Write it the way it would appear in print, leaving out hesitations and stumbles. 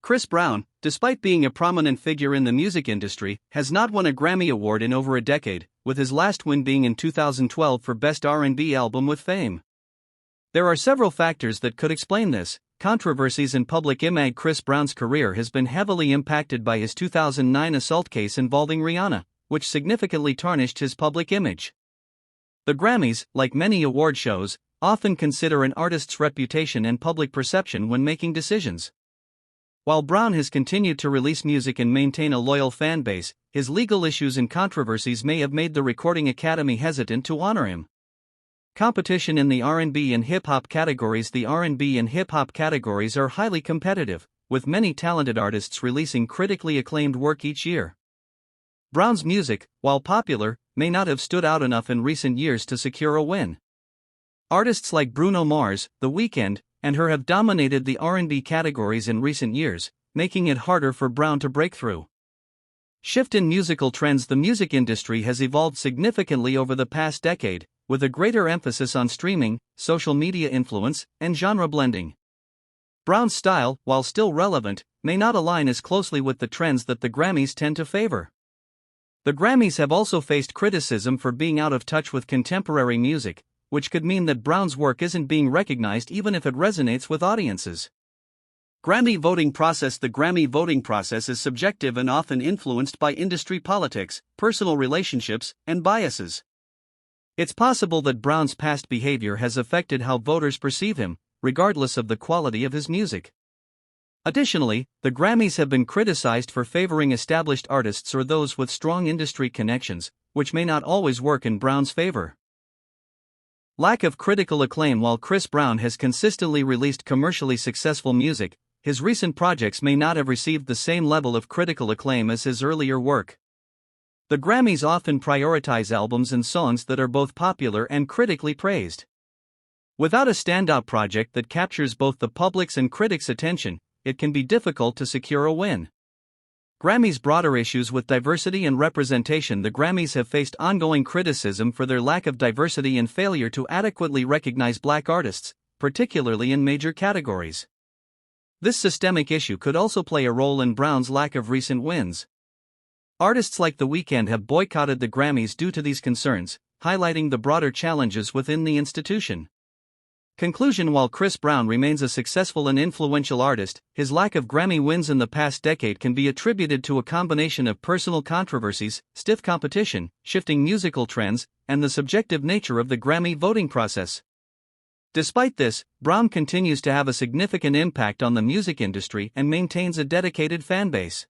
Chris Brown, despite being a prominent figure in the music industry, has not won a Grammy Award in over a decade, with his last win being in 2012 for Best R&B Album with Fame. There are several factors that could explain this. Controversies in public image. Chris Brown's career has been heavily impacted by his 2009 assault case involving Rihanna, which significantly tarnished his public image. The Grammys, like many award shows, often consider an artist's reputation and public perception when making decisions. While Brown has continued to release music and maintain a loyal fan base, his legal issues and controversies may have made the Recording Academy hesitant to honor him. Competition in the R&B and hip-hop categories. The R&B and hip-hop categories are highly competitive, with many talented artists releasing critically acclaimed work each year. Brown's music, while popular, may not have stood out enough in recent years to secure a win. Artists like Bruno Mars, The Weeknd, and Her have dominated the R&B categories in recent years, making it harder for Brown to break through. Shift in musical trends. The music industry has evolved significantly over the past decade, with a greater emphasis on streaming, social media influence, and genre blending. Brown's style, while still relevant, may not align as closely with the trends that the Grammys tend to favor. The Grammys have also faced criticism for being out of touch with contemporary music, which could mean that Brown's work isn't being recognized even if it resonates with audiences. Grammy voting process. The Grammy voting process is subjective and often influenced by industry politics, personal relationships, and biases. It's possible that Brown's past behavior has affected how voters perceive him, regardless of the quality of his music. Additionally, the Grammys have been criticized for favoring established artists or those with strong industry connections, which may not always work in Brown's favor. Lack of critical acclaim. While Chris Brown has consistently released commercially successful music, his recent projects may not have received the same level of critical acclaim as his earlier work. The Grammys often prioritize albums and songs that are both popular and critically praised. Without a standout project that captures both the public's and critics' attention, it can be difficult to secure a win. Grammys' broader issues with diversity and representation. The Grammys have faced ongoing criticism for their lack of diversity and failure to adequately recognize black artists, particularly in major categories. This systemic issue could also play a role in Brown's lack of recent wins. Artists like The Weeknd have boycotted the Grammys due to these concerns, highlighting the broader challenges within the institution. Conclusion. While Chris Brown remains a successful and influential artist, his lack of Grammy wins in the past decade can be attributed to a combination of personal controversies, stiff competition, shifting musical trends, and the subjective nature of the Grammy voting process. Despite this, Brown continues to have a significant impact on the music industry and maintains a dedicated fan base.